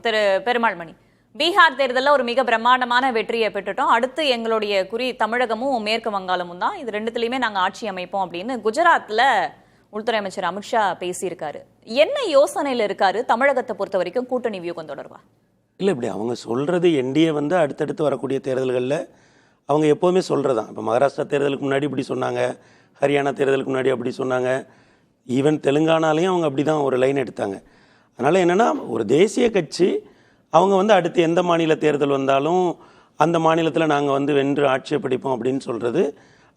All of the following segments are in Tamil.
திரு பெருமாள்மணி, பீகார் தேர்தலில் ஒரு மிக பிரம்மாண்டமான வெற்றியை பெற்றுட்டோம். அடுத்து எங்களுடைய குறி தமிழகமும் மேற்கு வங்காளமும் தான். இது ரெண்டுத்திலையுமே நாங்கள் ஆட்சி அமைப்போம் அப்படின்னு குஜராத்தில் உள்துறை அமைச்சர் அமித்ஷா பேசியிருக்காரு. என்ன யோசனையில் இருக்காரு தமிழகத்தை பொறுத்த வரைக்கும் கூட்டணி வியூகம் தொடர்பா? இல்லை, இப்படி அவங்க சொல்கிறது என்டிஏ அடுத்தடுத்து வரக்கூடிய தேர்தல்களில் அவங்க எப்போவுமே சொல்கிறதான். இப்போ மகாராஷ்டிரா தேர்தலுக்கு முன்னாடி இப்படி சொன்னாங்க, ஹரியானா தேர்தலுக்கு முன்னாடி அப்படி சொன்னாங்க, ஈவன் தெலுங்கானாலையும் அவங்க அப்படி தான் ஒரு லைன் எடுத்தாங்க. அதனால் என்னென்னா, ஒரு தேசிய கட்சி அவங்க அடுத்து எந்த மாநில தேர்தல் வந்தாலும் அந்த மாநிலத்தில் நாங்கள் வென்று ஆட்சியை பிடிப்போம் அப்படின்னு சொல்கிறது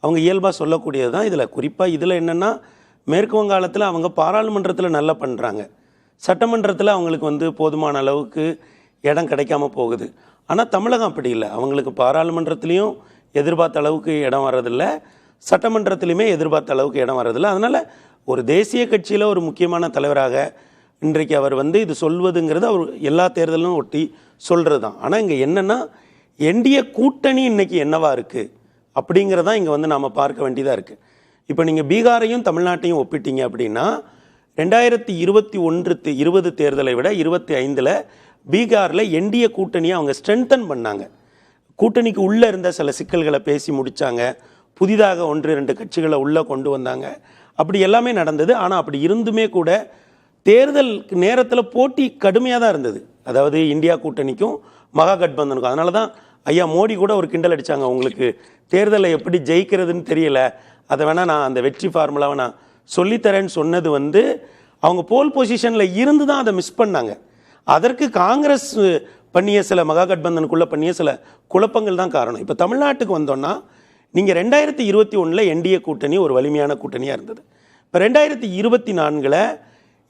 அவங்க இயல்பாக சொல்லக்கூடியது தான். இதில் குறிப்பாக இதில் என்னென்னா, மேற்கு வங்காளத்தில் அவங்க பாராளுமன்றத்தில் நல்லா பண்ணுறாங்க, சட்டமன்றத்தில் அவங்களுக்கு போதுமான அளவுக்கு இடம் கிடைக்காம போகுது. ஆனால் தமிழகம் அப்படி இல்லை. அவங்களுக்கு பாராளுமன்றத்துலேயும் எதிர்பார்த்த அளவுக்கு இடம் வர்றதில்லை, சட்டமன்றத்திலையுமே எதிர்பார்த்த அளவுக்கு இடம் வர்றதில்லை. அதனால் ஒரு தேசிய கட்சியில் ஒரு முக்கியமான தலைவராக இன்றைக்கு அவர் இது சொல்வதுங்கிறது அவர் எல்லா தேர்தலும் ஒட்டி சொல்கிறது தான். ஆனால் இங்கே என்னென்னா, என்டிஏ கூட்டணி இன்றைக்கி என்னவா இருக்குது அப்படிங்கிறதான் இங்கே நாம் பார்க்க வேண்டியதாக இருக்குது. இப்போ நீங்கள் பீகாரையும் தமிழ்நாட்டையும் ஒப்பிட்டீங்க அப்படின்னா 2021 தேர்தலை விட 25 பீகாரில் என்டிஏ கூட்டணியை அவங்க ஸ்ட்ரென்தன் பண்ணாங்க. கூட்டணிக்கு உள்ளே இருந்த சில சிக்கல்களை பேசி முடித்தாங்க, புதிதாக 1-2 கட்சிகளை உள்ளே கொண்டு வந்தாங்க, அப்படி எல்லாமே நடந்தது. ஆனால் அப்படி இருந்துமே கூட தேர்தல் நேரத்தில் போட்டி கடுமையாக தான் இருந்தது. அதாவது இந்தியா கூட்டணிக்கும் மகா கட்பந்தனுக்கும். அதனால தான் ஐயா மோடி கூட ஒரு கிண்டல் அடித்தாங்க, உங்களுக்கு தேர்தலில் எப்படி ஜெயிக்கிறதுன்னு தெரியல, அதை வேணால் நான் அந்த வெற்றி ஃபார்முலாவை நான் சொல்லித்தரேன்னு சொன்னது அவங்க போல் பொசிஷனில் இருந்து தான் அதை மிஸ் பண்ணாங்க. அதற்கு காங்கிரஸ் பண்ணிய சில மகா கட்பந்தனுக்குள்ளே பண்ணிய சில குழப்பங்கள் தான் காரணம். இப்போ தமிழ்நாட்டுக்கு வந்தோன்னா, நீங்கள் 2021 என்டிஏ கூட்டணி ஒரு வலிமையான கூட்டணியாக இருந்தது. இப்போ 2024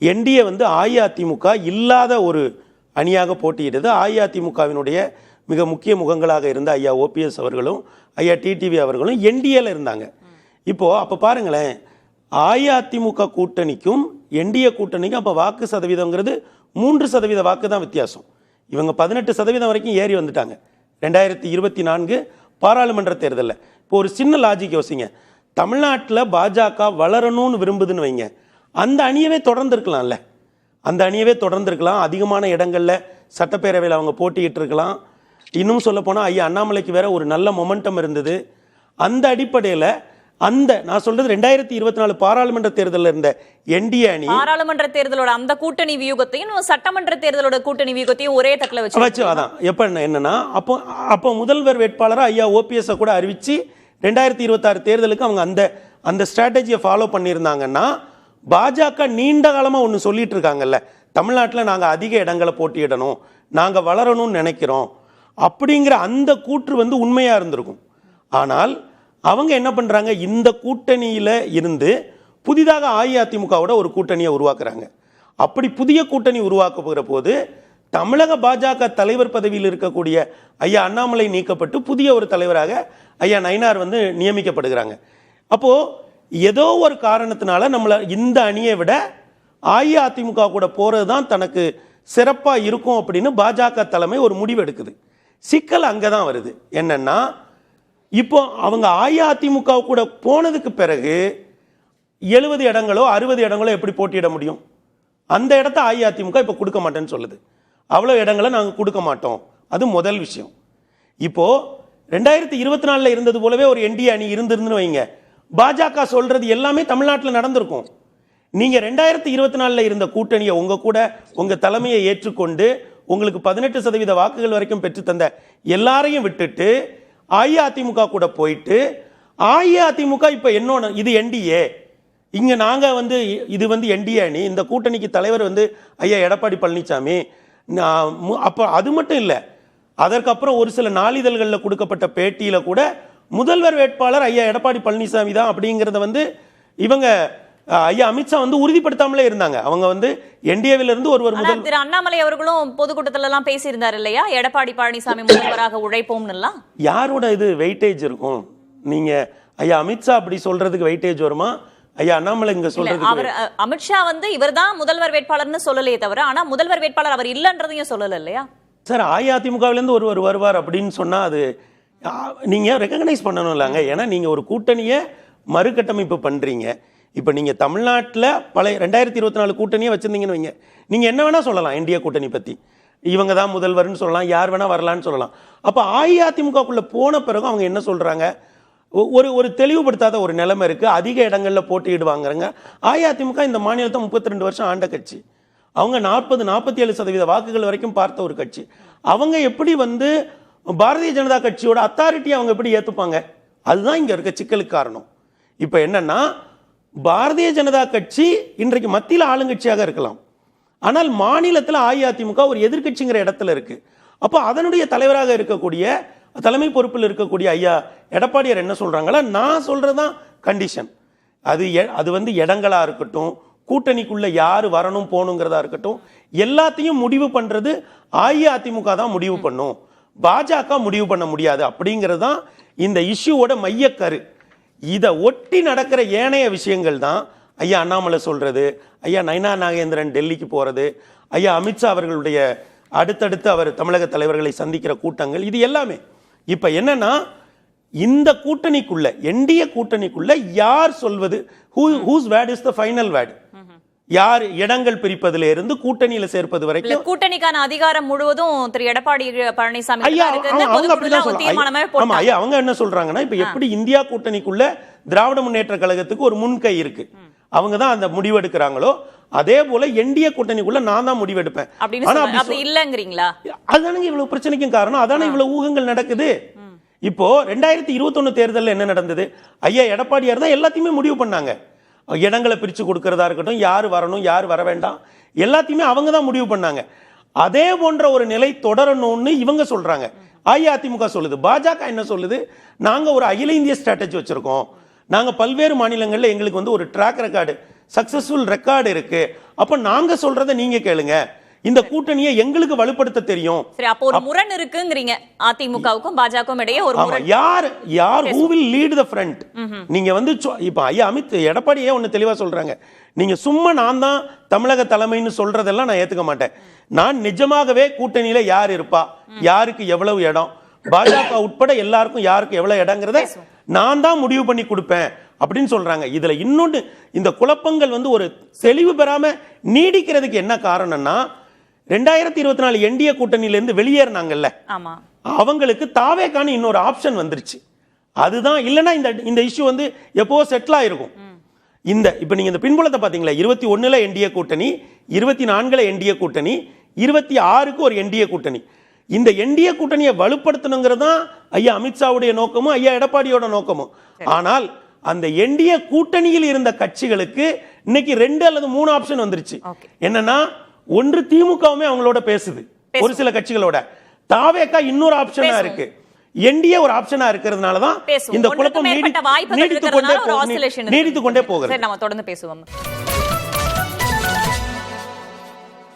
என்டிஏ அஇஅதிமுக இல்லாத ஒரு அணியாக போட்டியிட்டது. அஇஅதிமுகவினுடைய மிக முக்கிய முகங்களாக இருந்த ஐயா ஓபிஎஸ் அவர்களும் ஐயா டிடிவி அவர்களும் என்டிஏல இருந்தாங்க. இப்போது அப்போ பாருங்களேன், அஇஅதிமுக கூட்டணிக்கும் என்டிஏ கூட்டணிக்கும் அப்போ வாக்கு சதவீதங்கிறது 3% வாக்கு தான் வித்தியாசம். இவங்க 18% வரைக்கும் ஏறி வந்துட்டாங்க 2024 பாராளுமன்ற தேர்தலில். இப்போ ஒரு சின்ன லாஜிக் யோசிங்க, தமிழ்நாட்டில் பாஜக வளரணும்னு விரும்புதுன்னு வைங்க, அந்த அணியவே தொடர்ந்துருக்கலாம்ல, அந்த அணியவே தொடர்ந்துருக்கலாம். அதிகமான இடங்களில் சட்டப்பேரவையில் அவங்க போட்டியிட்டு இருக்கலாம். இன்னும் சொல்ல போனால் ஐயா அண்ணாமலைக்கு வேற ஒரு நல்ல மொமெண்டம் இருந்தது. அந்த அடிப்படையில் நான் சொல்றது 2024 பாராளுமன்ற தேர்தலில் இருந்த என்டிஏ அணி பாராளுமன்ற தேர்தலோட அந்த கூட்டணி வியூகத்தையும் சட்டமன்ற தேர்தலோட கூட்டணி வியூகத்தையும் ஒரே தட்டில் வச்சு அதான் எப்ப என்னன்னா, அப்போ முதல்வர் வேட்பாளராக ஐயா ஓபிஎஸ் கூட அறிவிச்சு 2026 தேர்தலுக்கு அவங்க அந்த ஸ்ட்ராட்டஜியை ஃபாலோ பண்ணியிருந்தாங்கன்னா, பாஜக நீண்ட காலமாக ஒன்று சொல்லிட்டு இருக்காங்கல்ல, தமிழ்நாட்டில் நாங்கள் அதிக இடங்களை போட்டியிடணும், நாங்கள் வளரணும்னு நினைக்கிறோம் அப்படிங்கிற அந்த கூற்று உண்மையாக இருந்திருக்கும். ஆனால் அவங்க என்ன பண்ணுறாங்க, இந்த கூட்டணியில் இருந்து புதிதாக அஇஅதிமுகவோட ஒரு கூட்டணியை உருவாக்குறாங்க. அப்படி புதிய கூட்டணி உருவாக்குகிற போது தமிழக பாஜக தலைவர் பதவியில் இருக்கக்கூடிய ஐயா அண்ணாமலை நீக்கப்பட்டு புதிய ஒரு தலைவராக ஐயா நயினார் நியமிக்கப்படுகிறாங்க. அப்போது ஏதோ ஒரு காரணத்தினால நம்மளை இந்த அணியை விட அஇஅதிமுக கூட போகிறது தான் தனக்கு சிறப்பாக இருக்கும் அப்படின்னு பாஜக தலைமை ஒரு முடிவு எடுக்குது. சிக்கல் அங்கே தான் வருது. என்னன்னா, இப்போ அவங்க அஇஅதிமுக கூட போனதுக்கு பிறகு 70 இடங்களோ 60 இடங்களோ எப்படி போட்டியிட முடியும்? அந்த இடத்த அஇஅதிமுக இப்போ கொடுக்க மாட்டேன்னு சொல்லுது. அவ்வளோ இடங்களை நாங்கள் கொடுக்க மாட்டோம். அது முதல் விஷயம். இப்போ 2024 இருந்தது போலவே ஒரு என்டிஏ அணி இருந்திருந்துன்னு வைங்க, பாஜக சொல்றது எல்லாமே தமிழ்நாட்டில் நடந்திருக்கும். நீங்க 2024 இருந்த கூட்டணியை உங்க கூட உங்க தலைமையை ஏற்றுக்கொண்டு உங்களுக்கு 18% வாக்குகள் வரைக்கும் பெற்று தந்த எல்லாரையும் விட்டுட்டு அஇஅதிமுக கூட போயிட்டு, அஇஅதிமுக இப்ப என்ன, இது என்டிஏ, இங்க நாங்க இது என்டிஏ அணி, இந்த கூட்டணிக்கு தலைவர் ஐயா எடப்பாடி பழனிசாமி. அப்ப அது மட்டும் இல்லை, அதற்கப்புறம் ஒரு சில நாளிதழ்களில் கொடுக்கப்பட்ட பேட்டியில கூட முதல்வர் வேட்பாளர் ஐயா எடப்பாடி பழனிசாமி தான் அப்படிங்கிறத இவங்க ஐயா அமித்ஷா உறுதிப்படுத்தாமலே இருந்தாங்க. அவங்க என்டிஏவில் இருந்து முதல் திரு அண்ணாமலை அவர்களும் பொதுக்கூட்டத்துல எல்லாம் பேசியிருந்தார் இல்லையா, எடப்பாடி பழனிசாமி முதல்வராக உழைப்போம்னு எல்லாம். யாரோட இது வெயிட்டேஜ் இருக்கும்? நீங்க ஐயா அமித்ஷா அப்படி சொல்றதுக்கு வெயிட்டேஜ் வருமா? ஐயா அண்ணாமலை இங்க சொல்றது, அவர் அமித்ஷா இவர் தான் முதல்வர் வேட்பாளர்னு சொல்லலையே தவிர, ஆனா முதல்வர் வேட்பாளர் அவர் இல்லன்றதையும் சொல்லல இல்லையா சார்? அஇஅதிமுகவிலிருந்து ஒருவர் வருவார் அப்படின்னு சொன்னா அது நீங்க ரெகக்னைஸ் பண்ணணும் இல்லைங்க. ஏன்னா நீங்க ஒரு கூட்டணியை மறுகட்டமைப்பு பண்றீங்க. இப்போ நீங்கள் தமிழ்நாட்டில் பழைய 2024 கூட்டணியை வச்சுருந்தீங்கன்னு வைங்க, நீங்கள் என்ன வேணால் சொல்லலாம் என்டிஏ கூட்டணி பற்றி. இவங்க தான் முதல்வர்னு சொல்லலாம், யார் வேணா வரலான்னு சொல்லலாம். அப்ப அஇஅதிமுகக்குள்ள போன பிறகு அவங்க என்ன சொல்றாங்க, ஒரு தெளிவுபடுத்தாத ஒரு நிலைமை இருக்கு. அதிக இடங்கள்ல போட்டியிடுவாங்க. அஇஅதிமுக இந்த மாநிலத்தை 32 வருஷம் ஆண்ட கட்சி. அவங்க 47% வாக்குகள் வரைக்கும் பார்த்த ஒரு கட்சி. அவங்க எப்படி வந்து பாரதிய ஜனதா கட்சியோட அத்தாரிட்டி அவங்க எப்படி ஏத்துப்பாங்க? அதுதான் இங்க இருக்க சிக்கலுக்கு காரணம். இப்ப என்னன்னா, பாரதிய ஜனதா கட்சி இன்றைக்கு மத்தியில் ஆளுங்கட்சியாக இருக்கலாம், ஆனால் மாநிலத்தில் அஇஅதிமுக ஒரு எதிர்க்கட்சிங்கிற இடத்துல இருக்கு. அப்போ அதனுடைய தலைவராக இருக்கக்கூடிய, தலைமை பொறுப்பில் இருக்கக்கூடிய ஐயா எடப்பாடியார் என்ன சொல்றாங்களா, நான் சொல்றதுதான் கண்டிஷன். அது வந்து இடங்களா இருக்கட்டும், கூட்டணிக்குள்ள யாரு வரணும் போகணுங்கிறதா இருக்கட்டும், எல்லாத்தையும் முடிவு பண்றது அஇஅதிமுக தான் முடிவு பண்ணும், பாஜக முடிவு பண்ண முடியாது அப்படிங்கிறது தான் இந்த இஷ்யூவோட மையக்கரு. இதை ஒட்டி நடக்கிற ஏனைய விஷயங்கள் தான் ஐயா அண்ணாமலை சொல்றது, ஐயா நயனா நாகேந்திரன் டெல்லிக்கு போறது, ஐயா அமித்ஷா அவர்களுடைய அடுத்தடுத்து அவர் தமிழக தலைவர்களை சந்திக்கிற கூட்டங்கள், இது எல்லாமே இப்ப என்னன்னா, இந்த கூட்டணிக்குள்ள, என்டிஏ கூட்டணிக்குள்ள யார் சொல்வது, whose word is the final word, யார் இடங்கள் பிரிப்பதில இருந்து கூட்டணியில சேர்ப்பது வரைக்கும் கூட்டணிக்கான அதிகாரம் முழுவதும் திரு எடப்பாடி பழனிசாமி அவங்க என்ன சொல்றாங்கன்னா, இப்ப எப்படி இந்தியா கூட்டணிக்குள்ள திராவிட முன்னேற்ற கழகத்துக்கு ஒரு முன்கை இருக்கு, அவங்க தான் அந்த முடிவு எடுக்கிறாங்களோ, அதே போல என்டிஏ கூட்டணிக்குள்ள நான் தான் முடிவெடுப்பேன். அதுதானே இவ்வளவு பிரச்சனைக்கும் காரணம், அதானே இவ்வளவு ஊகங்கள் நடக்குது. இப்போ 2021 தேர்தலில் என்ன நடந்தது, ஐயா எடப்பாடியார் தான் எல்லாத்தையுமே முடிவு பண்ணாங்க. இடங்களை பிரிச்சு கொடுக்கறதா இருக்கட்டும், யாரு வரணும் யாரு வர வேண்டாம், எல்லாத்தையுமே அவங்க தான் முடிவு பண்ணாங்க. அதே போன்ற ஒரு நிலை தொடரணும்னு இவங்க சொல்றாங்க, அஇஅதிமுக சொல்லுது. பாஜக என்ன சொல்லுது, நாங்க ஒரு அகில இந்திய ஸ்ட்ராட்டஜி வச்சிருக்கோம், நாங்க பல்வேறு மாநிலங்கள்ல எங்களுக்கு வந்து ஒரு ட்ராக் ரெக்கார்டு, சக்சஸ்ஃபுல் ரெக்கார்டு இருக்கு, அப்ப நாங்க சொல்றதை நீங்க கேளுங்க, இந்த கூட்டணியை எங்களுக்கு வலுப்படுத்த தெரியும். சரி, அப்போ ஒரு முரண் இருக்குங்கறீங்க அதிமுகவுக்கும் பாஜகவுக்கும் இடையே ஒரு முரண். யார் who will lead the front? நீங்க வந்து இப்ப ஐயா எடப்பாடியே ஒன்னு தெளிவா சொல்றாங்க, நீங்க சும்மா நான் தான் தமிழக தலைமைன்னு சொல்றதெல்லாம் நான் ஏத்துக்க மாட்டேன், நான் நிஜமாகவே கூட்டணியில யார் இருப்பா, யாருக்கு எவ்வளவு இடம், பாஜக உட்பட எல்லாருக்கும் யாருக்கு எவ்வளவு இடங்கிறத நான் தான் முடிவு பண்ணி கொடுப்பேன் அப்படின்னு சொல்றாங்க. இதுல இன்னொன்று, இந்த குழப்பங்கள் வந்து ஒரு தெளிவு பெறாம நீடிக்கிறதுக்கு என்ன காரணம்னா, 2024 என்டிஏ கூட்டணியில இருந்து வெளியேறினாங்கல்ல, அவங்களுக்கு தாவேக்கான இன்னொரு ஆப்ஷன் வந்துருச்சு. அதுதான், இல்லைன்னா இந்த இஷ்யூ வந்து எப்போ செட்டில் ஆயிருக்கும். இப்ப நீங்க இந்த பின்புலத்தை பாத்தீங்களா, 21 என்டிஏ கூட்டணி, 24 என்டிஏ கூட்டணி, 26 ஒரு என்டிஏ கூட்டணி. இந்த என்டிஏ கூட்டணியை வலுப்படுத்தணுங்கிறது தான் ஐயா அமித்ஷாவுடைய நோக்கமும் ஐயா எடப்பாடியோட நோக்கமும். ஆனால் அந்த என்டிஏ கூட்டணியில் இருந்த கட்சிகளுக்கு இன்னைக்கு 2 அல்லது 3 ஆப்ஷன் வந்துருச்சு. என்னன்னா, ஒன்று திமுகவுமே அவங்களோட பேசுது, ஒரு சில கட்சிகளோட, தாவேகா இன்னொரு ஆப்ஷனா இருக்கு, என்டிஏ ஒரு ஆப்ஷனா இருக்கிறதுனால தான் இந்த குழப்பம் நீடித்து கொண்டே போகிறது. நம்ம தொடர்ந்து பேசுவோம்.